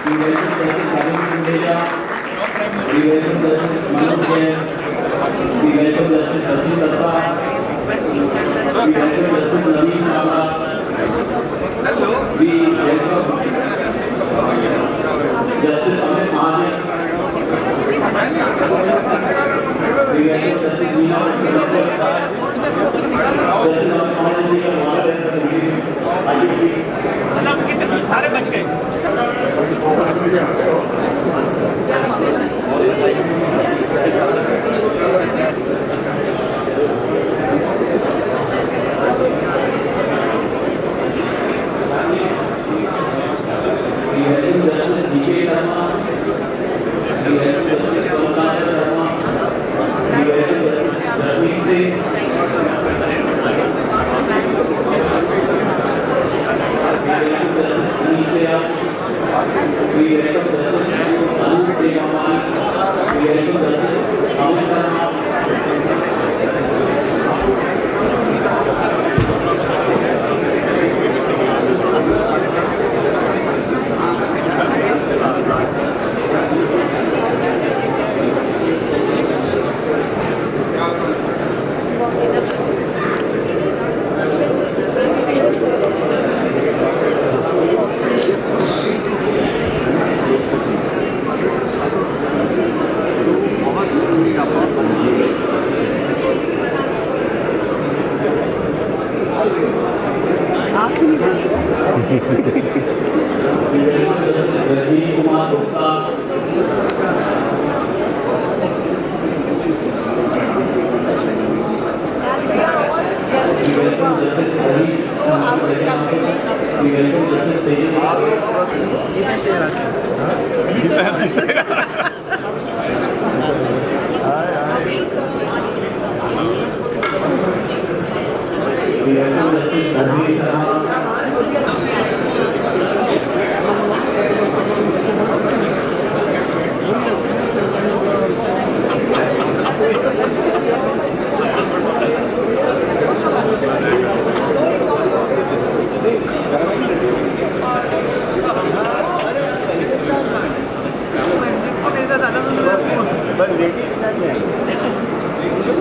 We welcome Justice Ravi. We welcome Justice Manoj Jain. We welcome Justice Sachin Dutta. We welcome Justice Naveen Chawla. We welcome Justice Amit Mahajan. We welcome Justice Meena Justice Amit Mahajan जी का स्वागत है। सारे बच गए।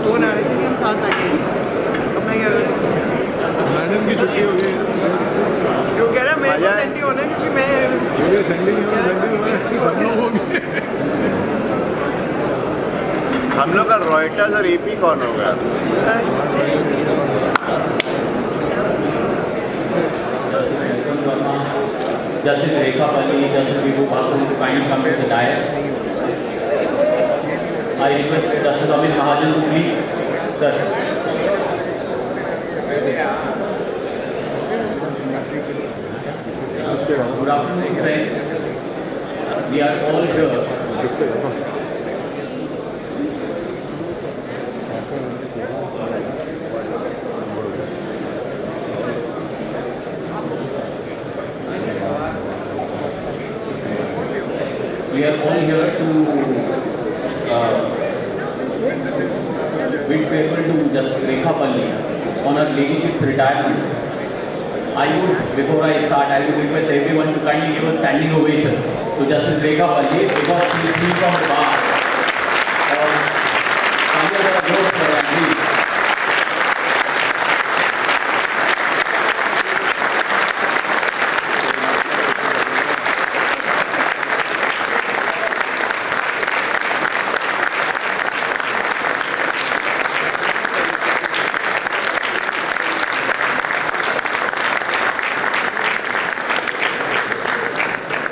Phone आ रहे थे कि हम साथ आएंगे। अब मैं मैडम की छुट्टी हो गई, क्यों कह रहा मेरे को सेंटी होना है क्योंकि मैं संडे हम लोग का रॉयटर्स और एपी कौन होगा? Justice Rekha Palli, Justice to kindly come to the dais. I request Justice Amit Mahajan to please, sir. Good afternoon, friends. We are all here. We are all here to bid farewell to Justice Rekha Palli on her ladyship's retirement. Before I start, I would request everyone to kindly give a standing ovation to Justice Rekha Palli because she is free from the bar.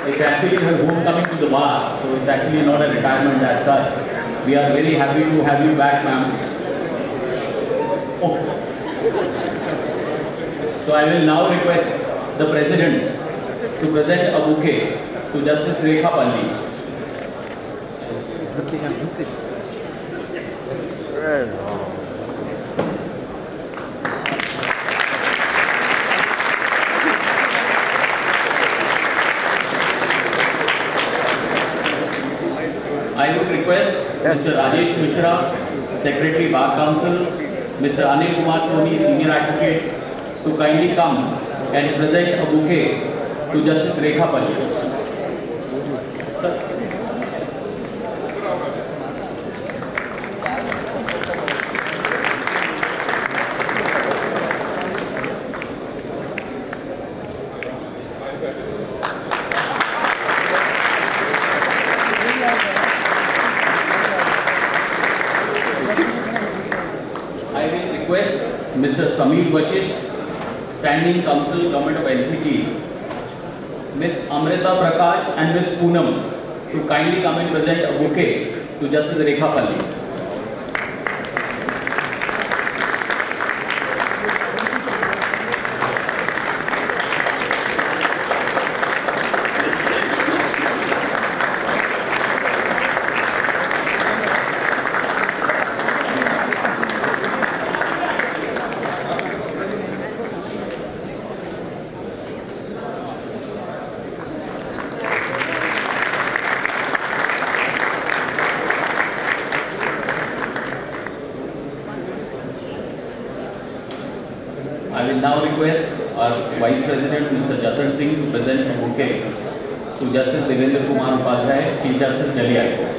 It's actually her homecoming to the bar, so it's actually not a retirement as such. We are very happy to have you back, ma'am. Oh. So I will now request the President to present a bouquet to Justice Rekha Palli. I would request Mr. Rajesh Mishra, Secretary Bar Council, Mr. Anil Kumar Soni, Senior Advocate, to kindly come and present a bouquet to Justice Rekha Palli. I will request Mr. Samir Vashisht, Standing Counsel, Government of NCT, Miss Amrita Prakash and Miss Poonam to kindly come and present a bouquet to Justice Rekha Palli. I will now request our Vice President, Mr. Jatan Singh, to present a bouquet to Justice Devendra Kumar Upadhyay, Chief Justice, Delhi High Court.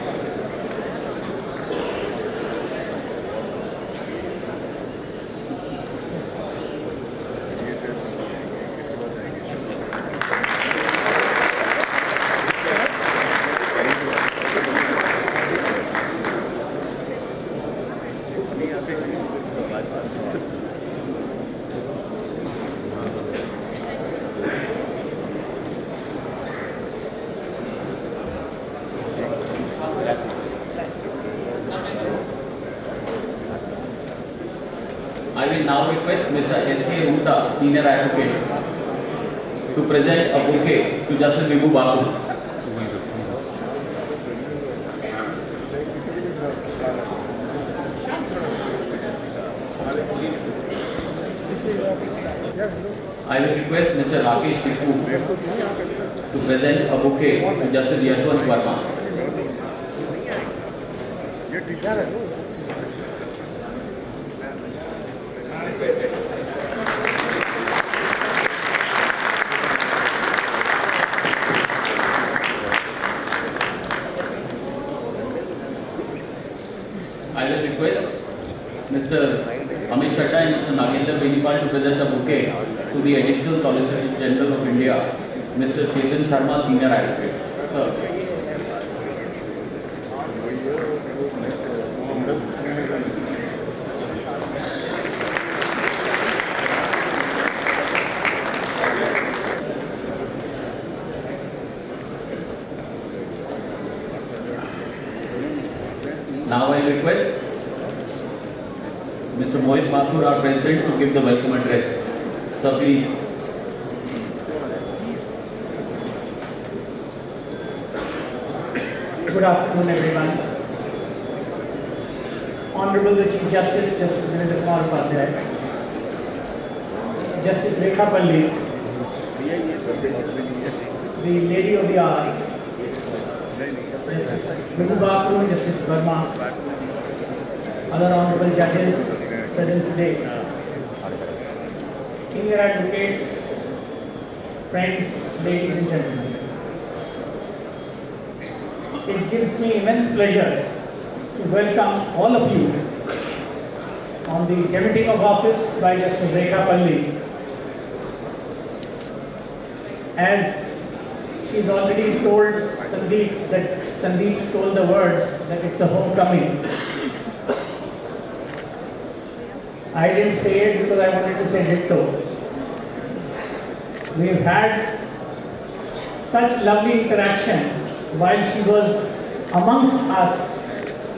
I will now request Mr. S.K. Unta, Senior Advocate, to present a bouquet to Justice Vibhu Babu. I will request Mr. Rakesh Tipu to present a bouquet to Justice Yashwant Verma. I will request Mr. Amit Chadda and Mr. Nagendra Benipal to present a bouquet to the Additional Solicitor General of India, Mr. Chetan Sharma, Senior Advocate. Sir. Now I request Mr. Mohit Mathur, our President, to give the welcome address. Sir, please. Good afternoon, everyone. Honorable the Chief Justice, Justice Devendra Kumar Upadhyay, Justice Rekha Palli, the Lady of the Hour, Justice Vibhu Babu and Justice Verma, other honorable judges present today, senior advocates, friends, ladies and gentlemen. It gives me immense pleasure to welcome all of you on the demitting of office by Justice Rekha Palli. As she's already told Sandeep that Sandeep stole the words that it's a homecoming. I didn't say it because I wanted to say ditto. We've had such lovely interaction while she was amongst us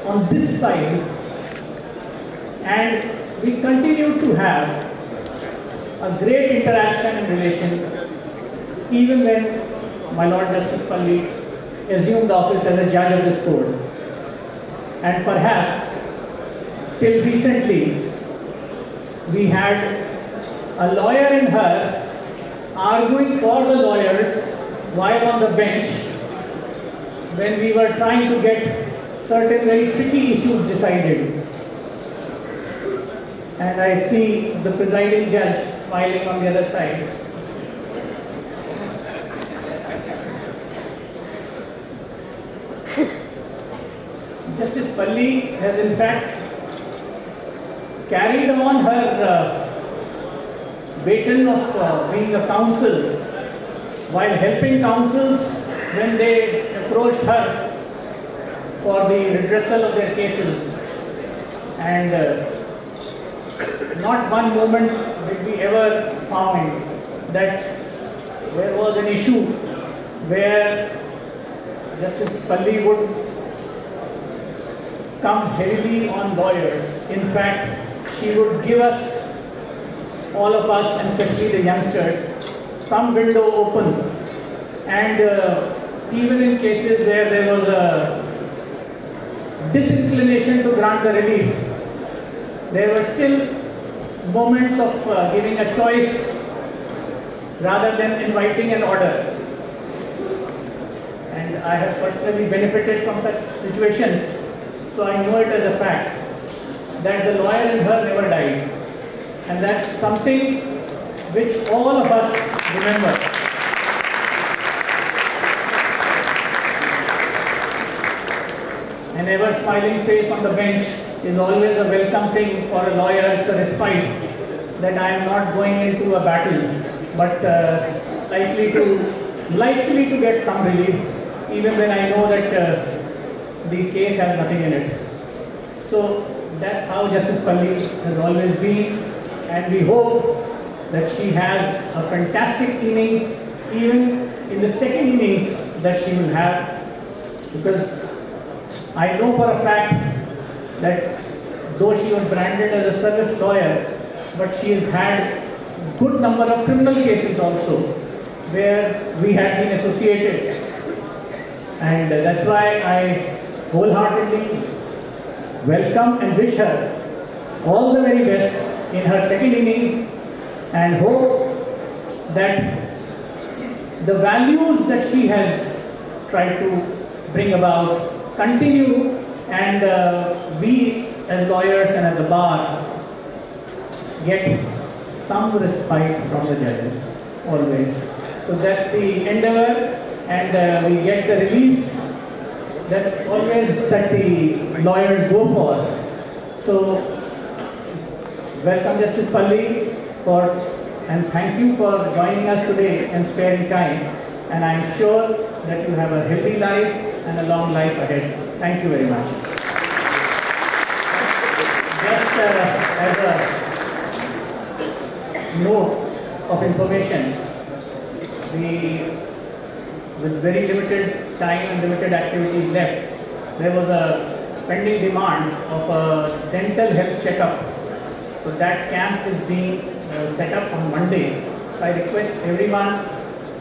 on this side, and we continue to have a great interaction and relation even when my Lord Justice Palli assumed office as a judge of this court. And perhaps till recently we had a lawyer in her arguing for the lawyers while on the bench when we were trying to get certain very tricky issues decided. And I see the presiding judge smiling on the other side. Justice Palli has in fact carried on her baton of being a counsel while helping counsels when they approached her for the redressal of their cases. And not one moment did we ever find that there was an issue where Justice Palli would come heavily on lawyers. In fact, she would give us, all of us, and especially the youngsters, some window open. And even in cases where there was a disinclination to grant the relief, there were still moments of giving a choice rather than inviting an order. And I have personally benefited from such situations, so I know it as a fact that the lawyer in her never died. And that's something which all of us remember. An ever smiling face on the bench is always a welcome thing for a lawyer. It's a respite that I am not going into a battle, but likely to get some relief, even when I know that the case has nothing in it. So that's how Justice Palli has always been, and we hope that she has a fantastic innings, even in the second innings that she will have, because I know for a fact that though she was branded as a service lawyer, but she has had good number of criminal cases also where we have been associated, and that's why I wholeheartedly welcome and wish her all the very best in her second innings, and hope that the values that she has tried to bring about continue, and we as lawyers and at the bar get some respite from the judges always. So that's the endeavor, and we get the reliefs that always that the lawyers go for. So welcome Justice Palli and thank you for joining us today and sparing time, and I am sure that you have a healthy life and a long life ahead. Thank you very much. Just as a note of information, with very limited time and limited activities left, there was a pending demand of a dental health checkup. So that camp is being set up on Monday. So I request everyone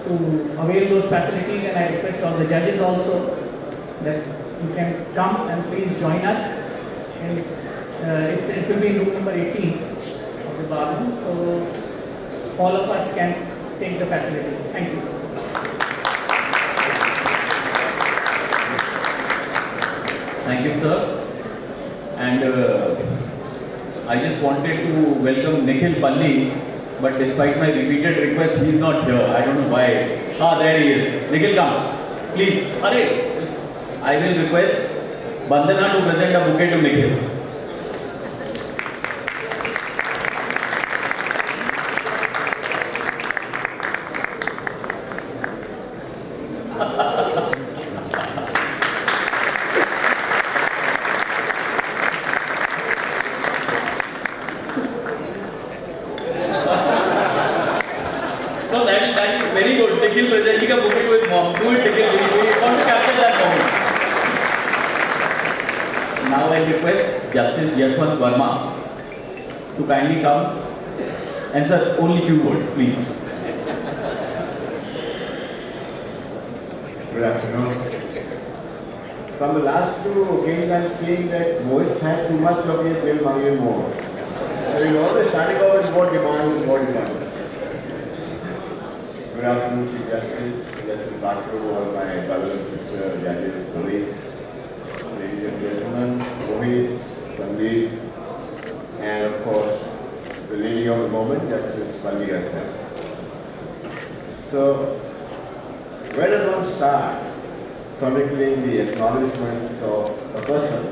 to avail those facilities, and I request all the judges also that you can come and please join us. And it will be in room number 18 of the bar room. So all of us can take the facility. Thank you. Thank you, sir. And I just wanted to welcome Nikhil Palli, but despite my repeated requests, he is not here. I don't know why. Ah, there he is. Nikhil, come. Please. Hurry. I will request Bandana to present a bouquet to Nikhil. No, that is very good. Nikhil presenting a bouquet to his mom. Do it, Nikhil. We want to capture that moment. Now I request Justice Yashwant Verma to kindly come. And sir, only few words, please. Good afternoon. From the last two occasions, I'm seeing that Mohit's had too much of it, they'll money more. So you're always starting out with more demands and more demands. Good afternoon, Chief Justice, Justice Bakru, all my brothers and sisters, judges, colleagues, ladies and gentlemen, Mohit, Sandeep, and of course, the lady of the moment, Justice Palli herself. So, where does one start? chronicling the acknowledgements of a person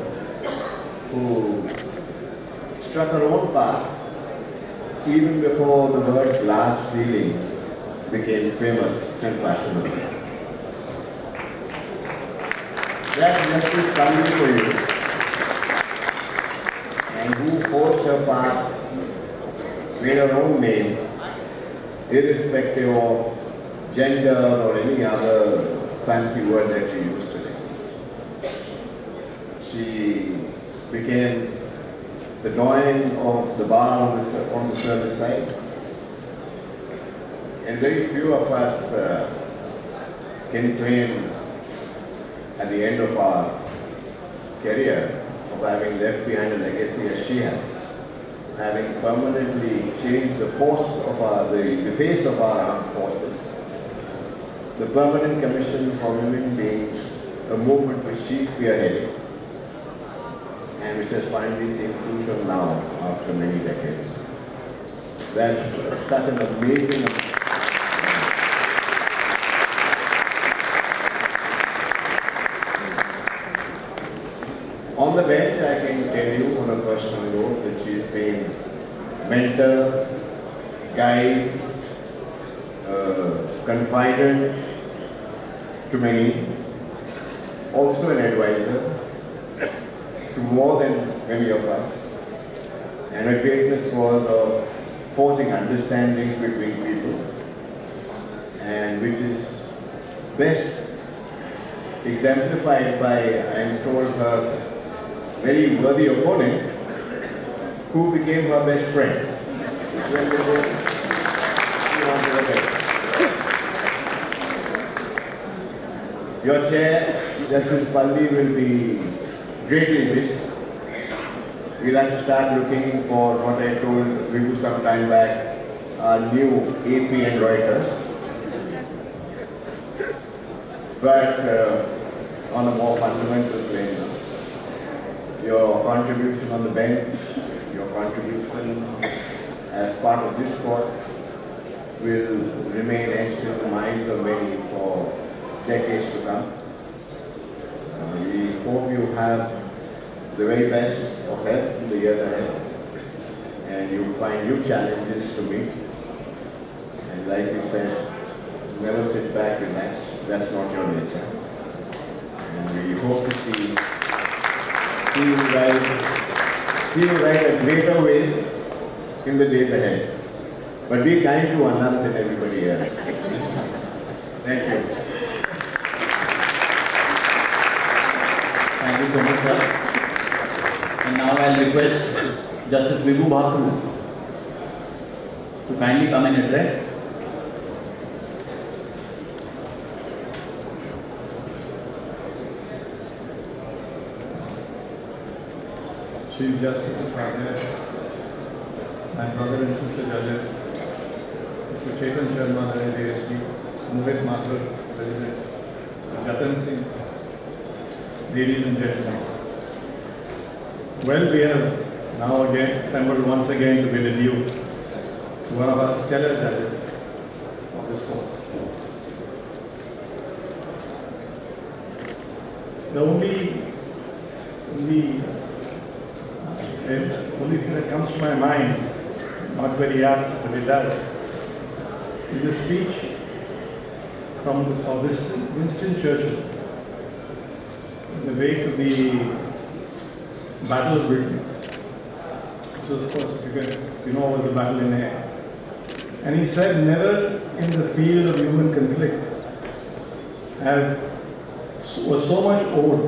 who struck her own path even before the word glass ceiling became famous and fashionable. That's Justice Palli for you, and who forged her path, made her own name, irrespective of gender or any other fancy word that we use today. She became the doyen of the bar on the service side, and very few of us can claim at the end of our career of having left behind a legacy as she has, having permanently changed the course of the face of our armed forces. The Permanent Commission for Women being a movement which she spearheaded and which has finally seen fruition now after many decades. That's such an amazing. On the bench, I can tell you on a personal note that she's been mentor, guide, confidant to many, also an advisor to more than many of us. And her greatness was of forging understanding between people, and which is best exemplified by, I am told, her very worthy opponent who became her best friend. Your chair, Justice Palli, will be greatly missed. We'll have to start looking for what I told Vivu some time back, our new AP and Reuters. But on a more fundamental plane now, your contribution on the bench, your contribution as part of this court will remain etched in the minds of many for decades to come. We hope you have the very best of health in the years ahead, and you find new challenges to meet. And like we said, never sit back, relax. That's not your nature. And we hope to see you ride a greater wave in the days ahead. But be kind to Anand and everybody else. Thank you. Thank you so much, sir. And now I'll request Justice Vivu Bhatru to kindly come and address. Chief Justices are there, my brother and sister judges, Mr. Chetan Sharma, the ASP, Mohit Mathur, President, Mr. Jatan Singh, ladies and gentlemen. Well, we have now again assembled once again to bid adieu to one of our stellar judges of this court. The only thing that comes to my mind, not very apt, but it does, is a speech of Winston Churchill in the wake of the Battle of Britain, which was, of course, you know, was a battle in air. And he said, never in the field of human conflict was so much owed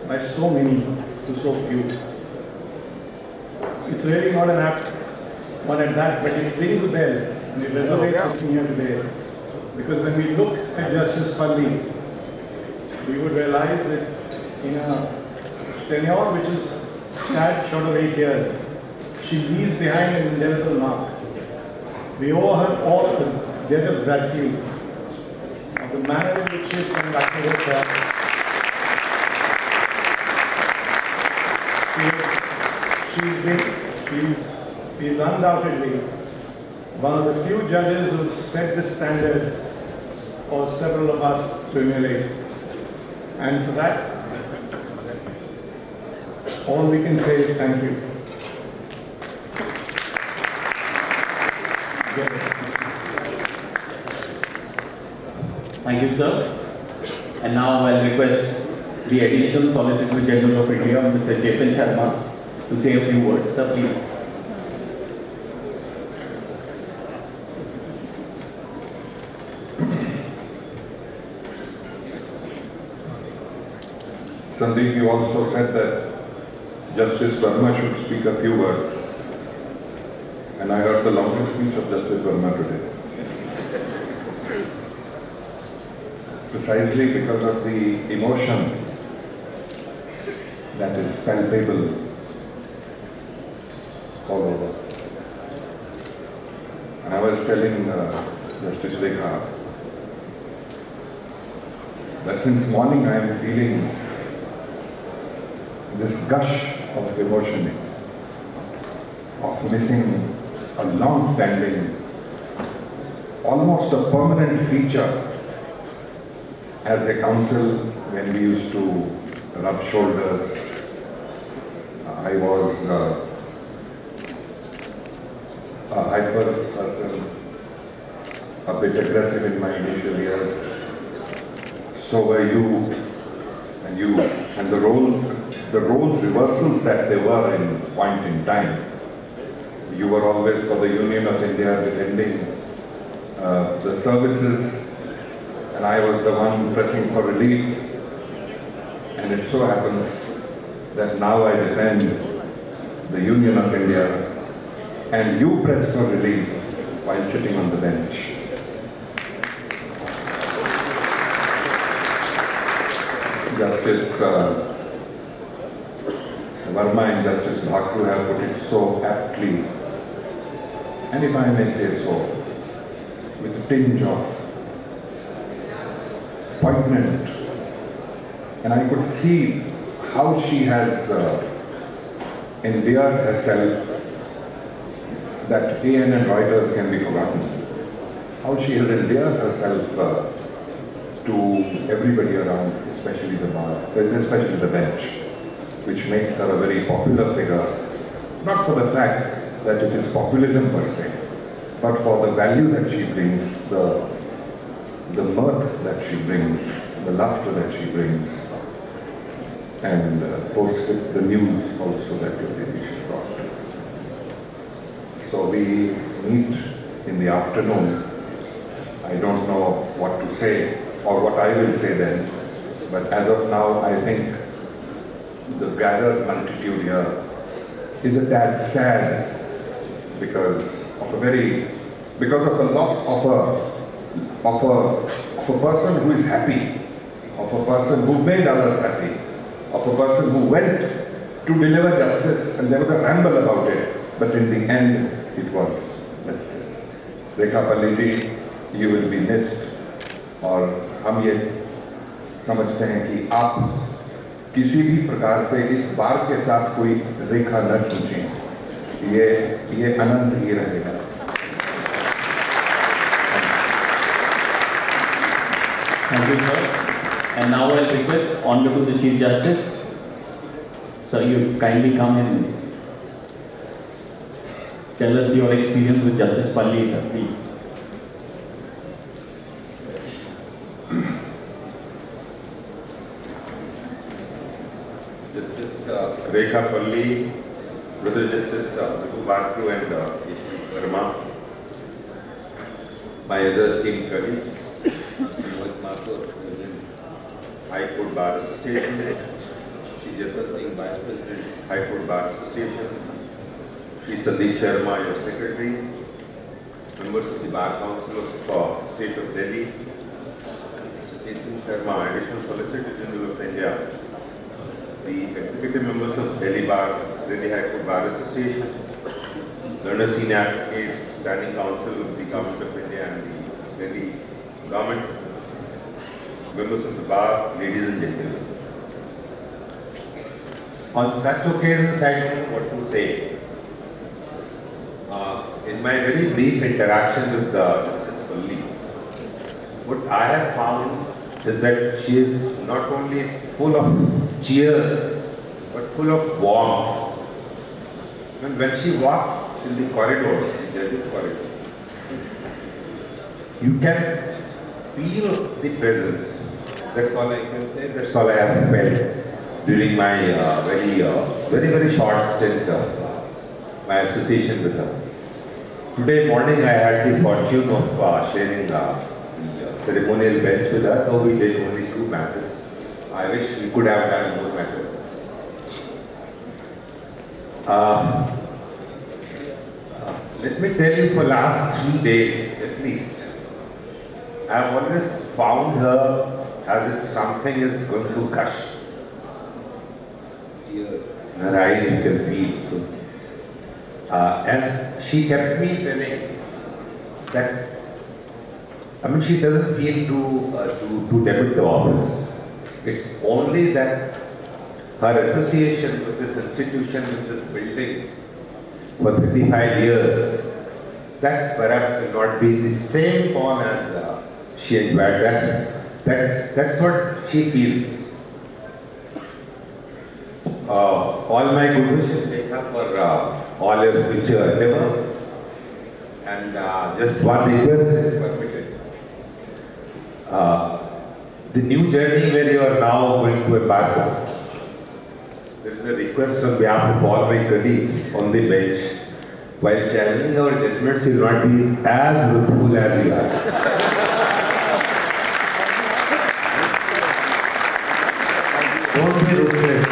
by so many to so few. It's really not an apt one at that, but it rings a bell and it resonates with me here today. Because when we look at Justice Palli, we would realize that in a tenure which is tad short of 8 years, she leaves behind an indelible mark. We owe her all the debt of gratitude of the manner in which she has conducted herself. She is undoubtedly one of the few judges who set the standards for several of us to emulate. And for that, all we can say is thank you. Thank you, sir. And now I'll request the Additional Solicitor General of India, Mr. Chetan Sharma, to say a few words. Sir, please. Sandeep, you also said that Justice Verma should speak a few words. And I heard the longest speech of Justice Verma today. Precisely because of the emotion that is palpable all over. And I was telling Justice Rekha that since morning I am feeling this gush of emotion, of missing a long-standing, almost a permanent feature as a council when we used to rub shoulders. I was a hyper person, a bit aggressive in my initial years. So were you, and the roles reversals that they were in point in time. You were always for the Union of India defending the services, and I was the one pressing for relief. And it so happens that now I defend the Union of India, and you press for relief while sitting on the bench. Justice Verma and Justice Bhakru have put it so aptly, and if I may say so, with a tinge of poignant, and I could see how she has endeared herself that AN and Reuters can be forgotten, how she has endeared herself to everybody around, especially the bar, especially the bench, which makes her a very popular figure, not for the fact that it is populism per se, but for the value that she brings, the mirth that she brings, the laughter that she brings, and posted the news also that she brought. So we meet in the afternoon. I don't know what to say or what I will say then, but as of now I think the gathered multitude here is a tad sad because of a loss of a person who is happy, of a person who made others happy, of a person who went to deliver justice, and there was a ramble about it, but in the end it was justice. Rekha Palli ji, you will be missed, और हम ये समझते हैं कि आप किसी भी प्रकार से इस बार के साथ कोई रेखा न खींचें, ये अनंत ही रहेगा. Thank you, sir. And now I'll request Honorable the Chief Justice. Sir, you kindly come and tell us your experience with Justice Palli, sir, please. Justice Rekha Palli, Brother Justice Bhakru and Verma, my other esteemed colleagues, President, High Court Bar Association, Shri Jatan Singh, Vice President, High Court Bar Association, Shri Sandeep Sharma, your Secretary, members of the Bar Council of State of Delhi, Mr. Chetan Sharma, Additional Solicitor General of India, the executive members of Delhi Bar, Delhi High Court Bar Association, learned senior advocates, standing council of the Government of India and the Delhi Government, members of the bar, ladies and gentlemen. On such occasions, I don't know what to say. In my very brief interaction with Justice Palli, what I have found is that she is not only full of cheers, but full of warmth. And when she walks in the corridors, the judges' corridors, you can feel the presence. That's all I can say. That's all I have felt during my very short stint of my association with her. Today morning, I had the fortune of sharing the ceremonial bench with her, though we did only 2 matches. I wish we could have done more matches. Let me tell you, for last 3 days at least, I have always found her as if something is going to gush. Tears in her eyes, you can feel. So, and she kept me telling that, I mean, she doesn't feel to debit the office. It's only that her association with this institution, with this building, for 35 years, that's perhaps will not be the same form as she enjoyed. That's what she feels. All my good wishes, Rekha, for all your future endeavor. And just one request, if permitted. The new journey where you are now going to embark on, there is a request on behalf of all my colleagues on the bench. While challenging our judgments, you will not be as truthful as you are. Don't be ruthless.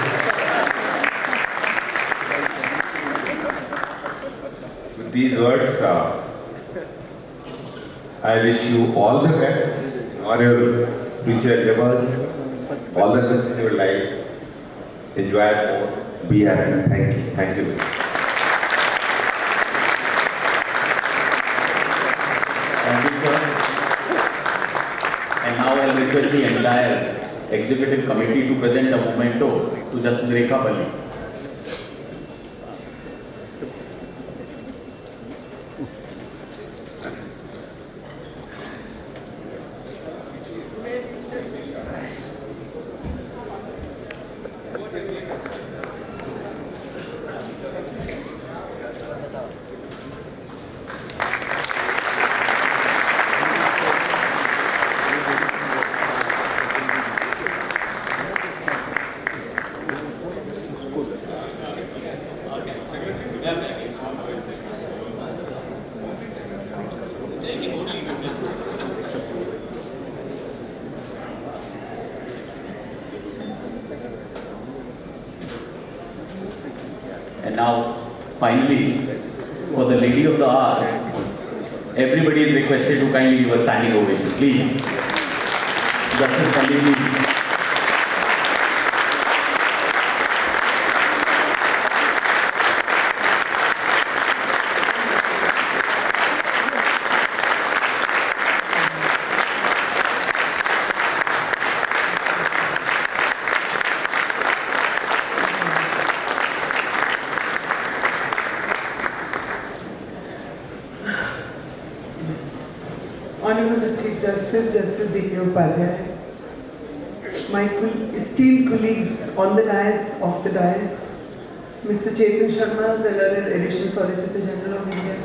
With these words, I wish you all the best in all your future endeavors, all the best in your life. Enjoy more, be happy. Thank you. Thank you very much. Thank you, sir. And now I'll request the entire executive committee to present a memento to Justice Rekha Palli. And now, finally, for the Lady of the Hour, everybody is requested to kindly give a standing ovation. Please. Justice Palli, please. Honorable the Chief Justice, Justice Dhcba, my esteemed colleagues on the dais, off the dais, Mr. Chetan Sharma, the learned Additional Solicitor General of India,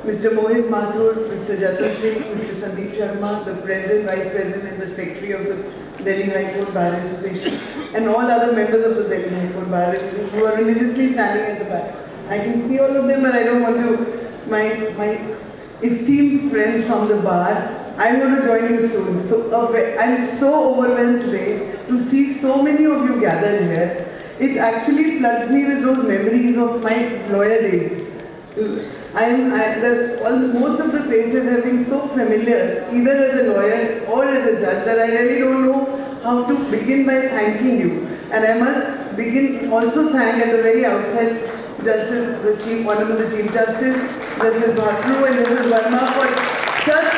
Mr. Mohit Mathur, Mr. Jatin Singh, Mr. Sandeep Sharma, the President, Vice President and the Secretary of the Delhi High Court Bar Association, and all other members of the Delhi High Court Bar Association who are religiously standing at the back. I can see all of them, but I don't want to, my esteemed friends from the bar, I want to join you soon. So I'm so overwhelmed today to see so many of you gathered here. It actually floods me with those memories of my lawyer days. Most of the faces have been so familiar, either as a lawyer or as a judge, that I really don't know how to begin by thanking you. And I must begin also thank at the very outset Justice, Honorable the Chief Justice, Justice Bhatru and Justice Verma for such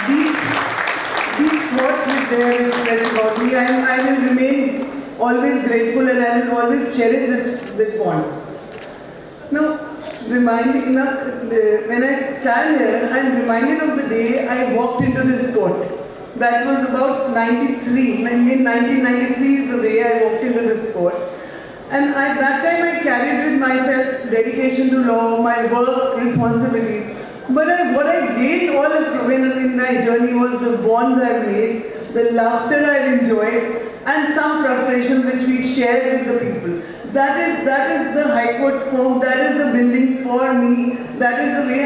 deep thoughts which they have expressed about me. I will remain always grateful and I will always cherish this bond. Now, when I stand here, I am reminded of the day I walked into this court. That was about 93. In 1993 is the day I walked into this court. And at that time I carried with myself dedication to law, my work, responsibilities. But what I gained all in my journey was the bonds I've made, the laughter I've enjoyed, and some frustrations which we shared with the people. That is the High Court form, that is the building for me, that is the way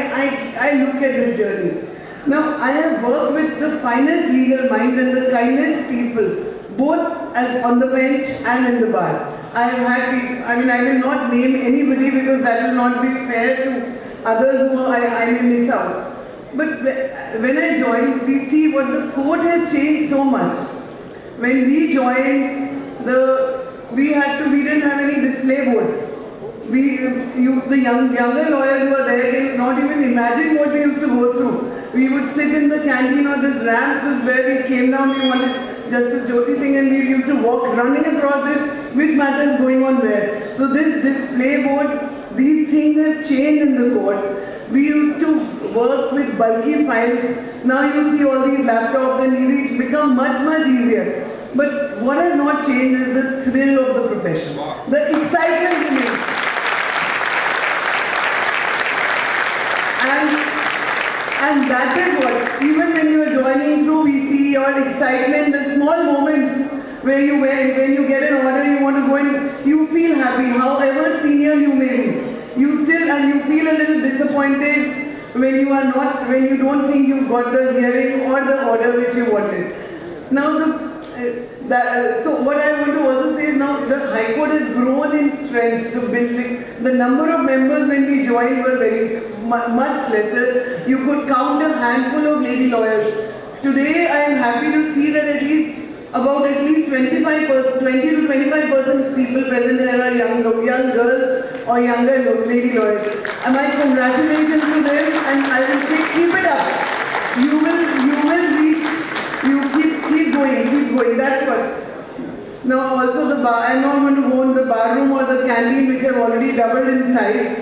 I look at this journey. Now, I have worked with the finest legal minds and the kindest people, both as on the bench and in the bar. I have had people, I will not name anybody because that will not be fair to others who I may miss out. But when I joined, we see what the court has changed so much. When we joined, we didn't have any display board. The younger lawyers who were there can not even imagine what we used to go through. We would sit in the canteen or this ramp was where we came down, we wanted Justice Jyoti Singh and we used to walk running across this, which matter is going on where. So this display board, these things have changed in the court. We used to work with bulky files. Now you see all these laptops and it's become much easier. But what has not changed is the thrill of the profession. The excitement remains. And that is what, even when you are joining through, we see your excitement, the small moments where when you get an order, you want to go and you feel happy, however senior you may be. You feel a little disappointed when you don't think you got the hearing or the order which you wanted. Now so what I want to also say is now the High Court has grown in strength. The number of members when we joined were much lesser. You could count a handful of lady lawyers. Today I am happy to see that at least 20 to 25% people present here are young girls or younger lady lawyers. And my congratulations to them, and I will say keep it up. You will reach. Keep going. That's what. Now also the bar. I'm not going to go in the bar room or the canteen, which have already doubled in size.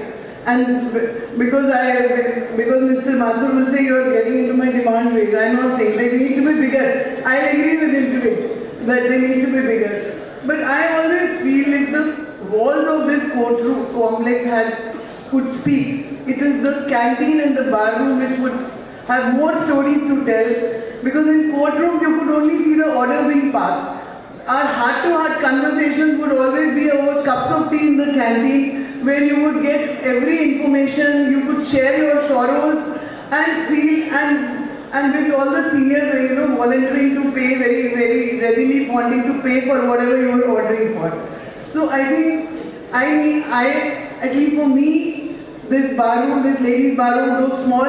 And because Mr. Mathur will say you are getting into my demand phase, I'm not saying they need to be bigger. I agree with him today that they need to be bigger. But I always feel if the walls of this courtroom complex could speak, it is the canteen and the bar room which would have more stories to tell. Because in courtrooms you could only see the order being passed. Our heart-to-heart conversations would always be over cups of tea in the canteen, where you would get every information, you could share your sorrows and feel, and with all the seniors, volunteering to pay very readily, wanting to pay for whatever you were ordering for. So I think, at least for me, this bar room, this ladies' bar room, though small,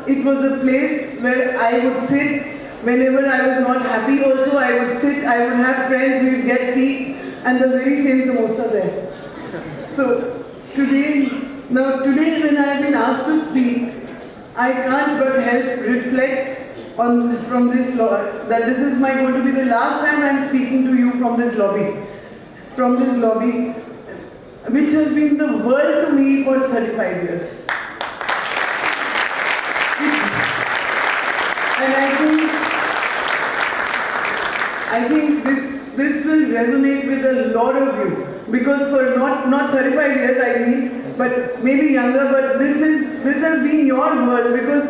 it was a place where I would sit. Whenever I was not happy also, I would sit, I would have friends, we would get tea, and the very same samosa there. So today when I have been asked to speak, I can't but help reflect from this that this is going to be the last time I am speaking to you from this lobby, which has been the world to me for 35 years. And I think this will resonate with a lot of you, because for not 35 years but maybe younger, but this has been your world, because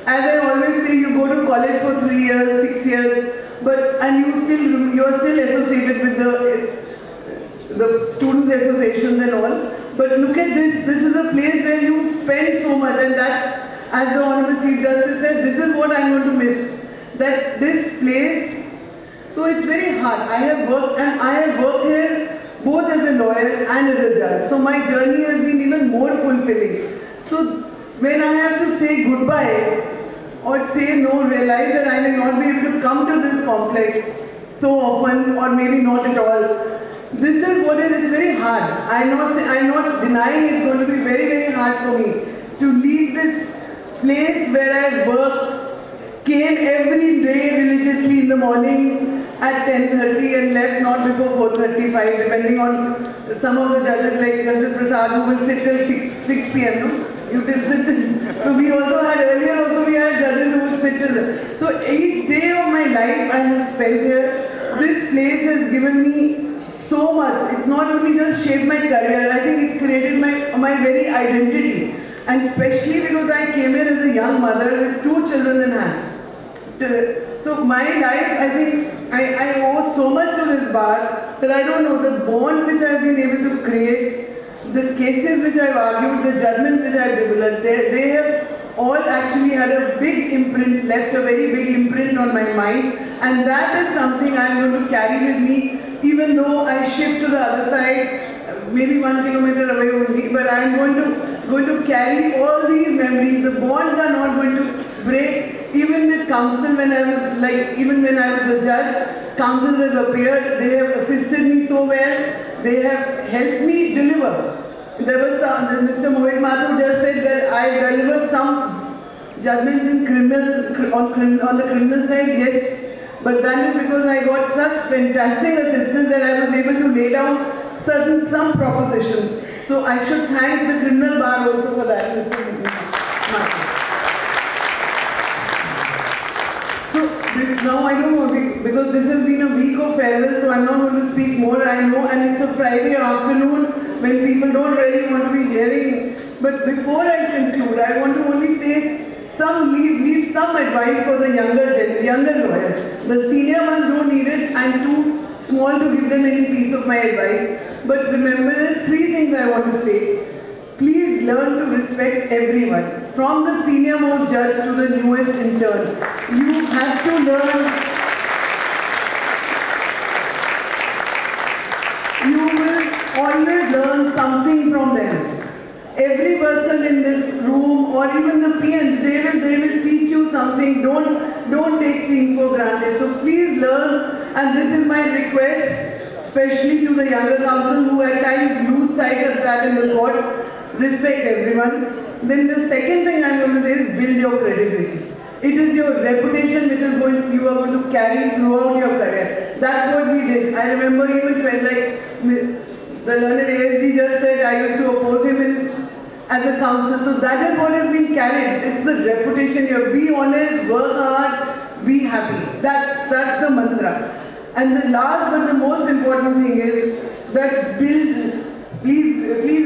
as I always say, you go to college for 3 years, 6 years, and you are still associated with the students' associations and all. But look at this is a place where you spend so much, and that, as the Honorable Chief Justice said, this is what I'm going to miss. That this place. So it's very hard. I have worked here both as a lawyer and as a judge. So my journey has been even more fulfilling. So when I have to say goodbye or say no, realize that I may not be able to come to this complex so often, or maybe not at all. This is what it's very hard. I'm not denying it's going to be very hard for me to leave this place where I've worked, came every day religiously in the morning at 10:30 and left not before 4:35, depending on some of the judges like Justice Prasad who will sit till 6 p.m. No? You can sit till. So we also had judges who would sit till. So each day of my life I have spent here. This place has given me so much. It's not only just shaped my career, I think it's created my very identity. And especially because I came here as a young mother with 2 children in hand. So my life, I think I owe so much to this bar that I don't know the bonds which I have been able to create, the cases which I have argued, the judgments which I have developed, they have all actually had a big imprint, left a very big imprint on my mind, and that is something I am going to carry with me even though I shift to the other side, maybe 1 kilometer away only, but I am going to carry all these memories. The bonds are not going to break. Even with council, even when I was a judge, council has appeared, they have assisted me so well, they have helped me deliver. There was Mr. Mohit Mathur just said that I delivered some judgments in on the criminal side, yes. But that is because I got such fantastic assistance that I was able to lay down some propositions. So I should thank the criminal bar also for that, Mr. Mathur. So now I don't know, because this has been a week of farewell, so I'm not going to speak more, I know, and it's a Friday afternoon when people don't really want to be hearing. But before I conclude, I want to only say leave some advice for the younger lawyers. The senior ones don't need it. I'm too small to give them any piece of my advice. But remember, there are 3 things I want to say. Please learn to respect everyone, from the senior most judge to the newest intern. You have to learn. You will always learn something from them. Every person in this room, or even the PNs, they will teach you something. Don't take things for granted. So please learn, and this is my request, especially to the younger counsel who at times lose sight of that in the court. Respect everyone. Then the second thing I'm going to say is build your credibility. It is your reputation which is you are going to carry throughout your career. That's what we did. I remember even the learned ASD just said I used to oppose him as a counsel. So that is what has been carried. It's the reputation here. Be honest, work hard, be happy. That's the mantra. And the last but the most important thing is that please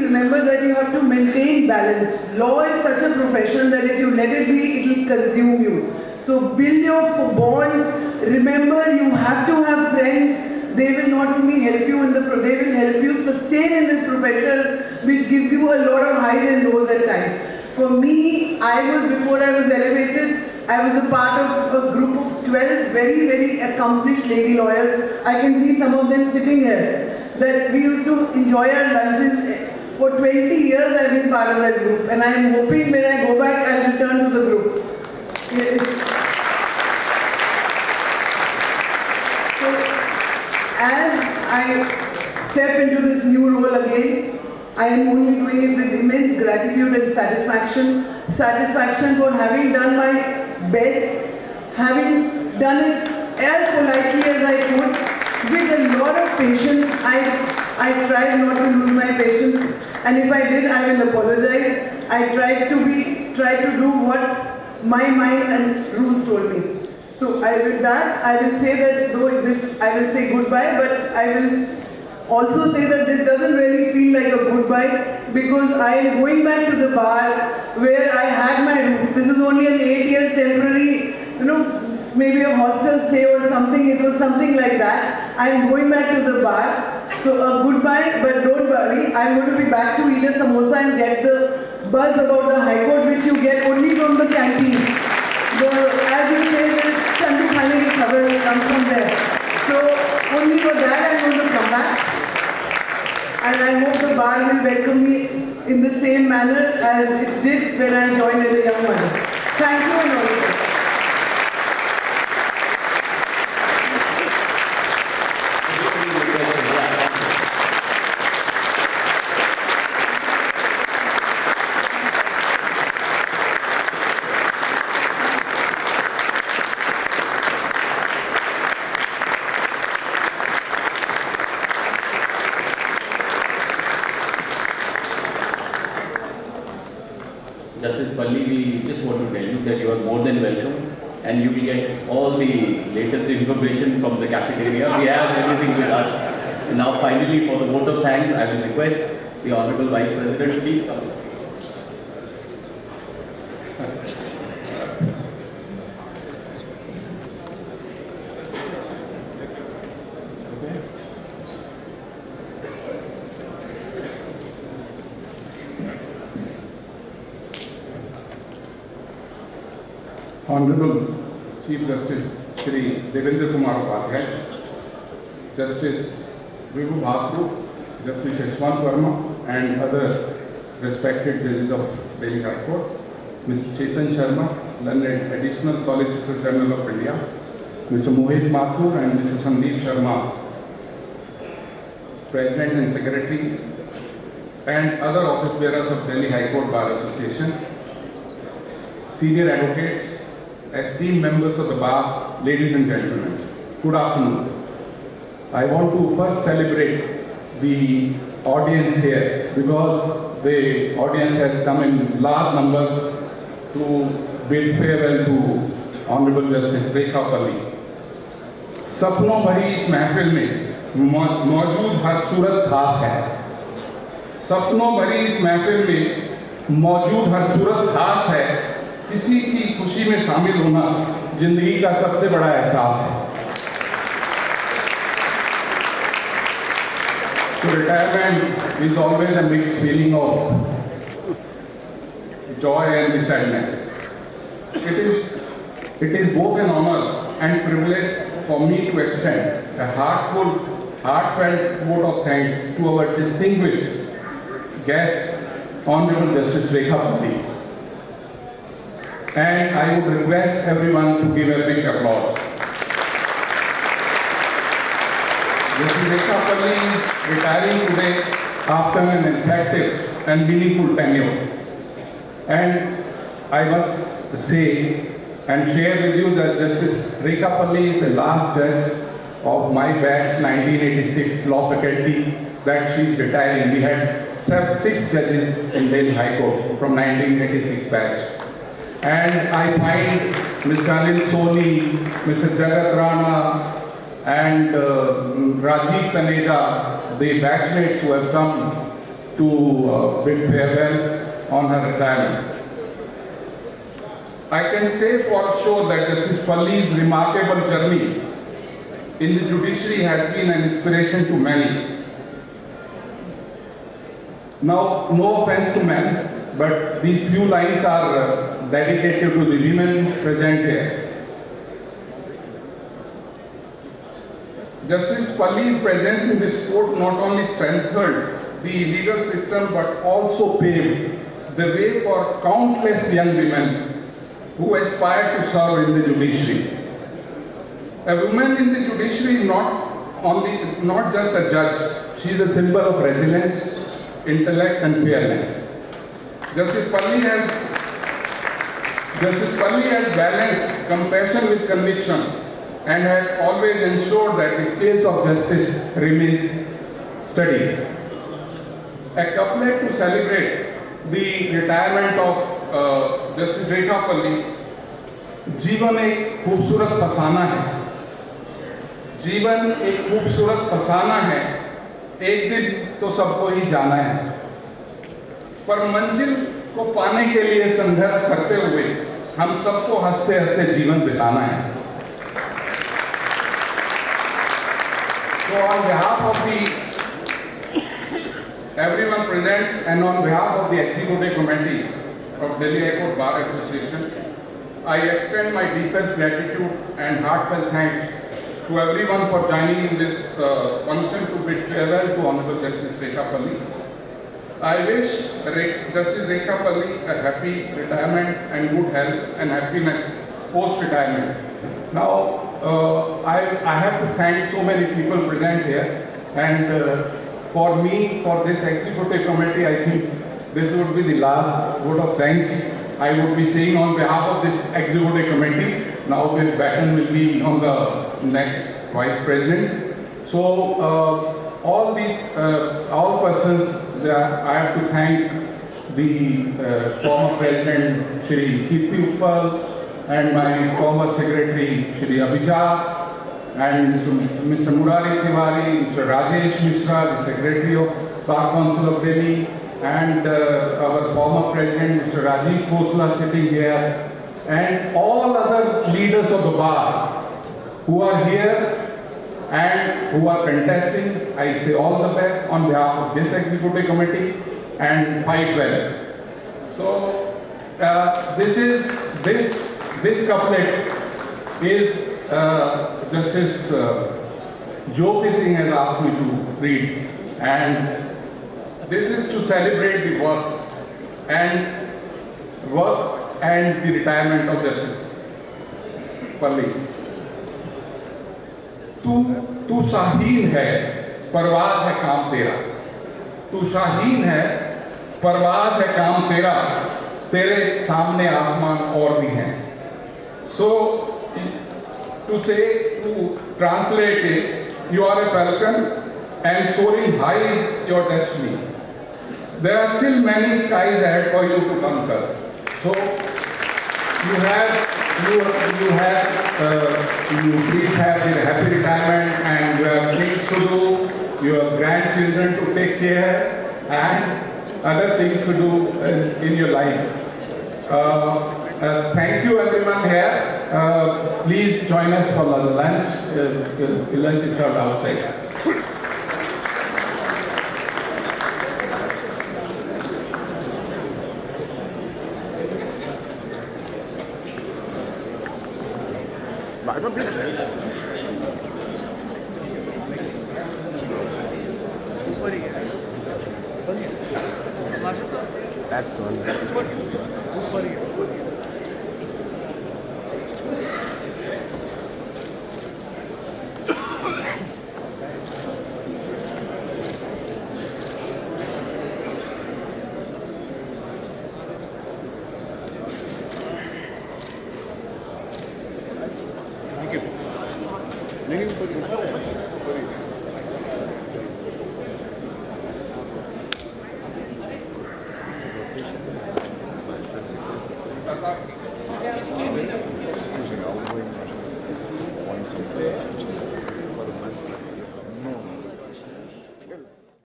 remember that you have to maintain balance. Law is such a profession that if you let it be, it will consume you. So build your bond. Remember, you have to have friends. They will not only help you they will help you sustain in this profession, which gives you a lot of highs and lows at times. For me, before I was elevated, I was a part of a group of 12 very, very accomplished lady lawyers. I can see some of them sitting here. That we used to enjoy our lunches. For 20 years I've been part of that group, and I'm hoping when I go back I'll return to the group. So as I step into this new role again, I am only doing it with immense gratitude and satisfaction. Satisfaction for having done my best, having done it as politely as I could. With a lot of patience. I tried not to lose my patience, and if I did, I will apologize. I tried to do what my mind and rules told me. So with that, I will say that I will say goodbye, but I will also say that this doesn't really feel like a goodbye, because I am going back to the bar where I had my roots. This is only an 8 years temporary, maybe a hostel stay or something. It was something like that. I am going back to the bar. So a goodbye, but don't worry. I am going to be back to eat a samosa and get the buzz about the High Court, which you get only from the canteen. As you say, the Chandu Khane ki khabar comes from there. So only for that I am going to come back. And I hope the bar will welcome me in the same manner as it did when I joined as a young mother. Thank you and all. Justice Palli, we just want to tell you that you are more than welcome. and you will get all the latest information from the cafeteria. We have everything with us. And now finally, for the vote of thanks, I will request the Honorable Vice President, please come. Honorable Chief Justice Shri Devendra Kumar Upadhyay, Justice Vibhu Bhakru, Justice Yashwant Verma, and other respected judges of Delhi High Court, Mr. Chetan Sharma, learned Additional Solicitor General of India, Mr. Mohit Mathur and Mr. Sandeep Sharma, President and Secretary, and other office bearers of Delhi High Court Bar Association, senior advocates, esteemed members of the bar, ladies and gentlemen, good afternoon. I want to first celebrate the audience here because the audience has come in large numbers to bid farewell to Honorable Justice Rekha Palli. सपनों भरी इस महफिल में मौजूद हर सूरत खास है। सपनों भरी इस महफिल में मौजूद हर सूरत खास है। किसी की खुशी में शामिल होना जिंदगी का सबसे बड़ा एहसास है। So retirement is always a mixed feeling of joy and sadness. It is both an honor and privilege for me to extend a heartfelt vote of thanks to our distinguished guest, Honorable Justice Rekha Palli. And I would request everyone to give a big applause. Justice Rekha Palli is retiring today after an effective and meaningful tenure. And I must say and share with you that Justice Rekha Palli is the last judge of my batch 1986 law faculty that she is retiring. We had 6 judges in Delhi High Court from 1986 batch. And I find Mr. Anil Soni, Mr. Jagat Rana, and Rajiv Taneja, the batchmates who have come to bid farewell on her retirement. I can say for sure that Justice Palli's remarkable journey in the judiciary has been an inspiration to many. Now, no offense to men, but these few lines are dedicated to the women present here. Justice Palli's presence in this court not only strengthened the legal system but also paved the way for countless young women who aspire to serve in the judiciary. A woman in the judiciary is not just a judge, she is a symbol of resilience, intellect and fairness. Justice Palli has balanced compassion with conviction and has always ensured that the scales of justice remains steady. A couplet to celebrate the retirement of Justice Rekha Palli. जीवन एक खूबसूरत फसाना है, जीवन एक खूबसूरत फसाना है, एक दिन तो सबको ही जाना है, पर मंजिल को पाने के लिए संघर्ष करते हुए हम सबको हंसते हंसते जीवन बिताना है। So on behalf of everyone present and on behalf of the Executive Committee of Delhi High Court Bar Association, I extend my deepest gratitude and heartfelt thanks to everyone for joining in this function to bid farewell to Honorable Justice Rekha Palli. I wish Justice Rekha Palli a happy retirement and good health and happiness post-retirement. Now, I have to thank so many people present here, and for me, for this Executive Committee, I think this would be the last vote of thanks I would be saying on behalf of this Executive Committee. Now the baton will be on the next Vice President. So all persons, I have to thank the former President Shri Kirti Uppal, and my former secretary, Shri Abhijat, and Mr. Murari Tiwari, Mr. Rajesh Mishra, the Secretary of Bar Council of Delhi, and our former President, Mr. Rajiv Khosla, sitting here, and all other leaders of the bar who are here and who are contesting. I say all the best on behalf of this executive committee and fight well. So this couplet is Justice Jyoti Singh has asked me to read, and this is to celebrate the work and the retirement of Justice Palli. तू शाहीन है, परवाज़ है काम तेरा. तू शाहीन है, परवाज़ है काम तेरा. तेरे सामने आसमान और भी हैं. So to translate it, you are a falcon and soaring high is your destiny. There are still many skies ahead for you to conquer. So you please have a happy retirement, and you have things to do, you have grandchildren to take care, and other things to do in your life. Thank you everyone here. Please join us for lunch. Lunch is served outside. That's one.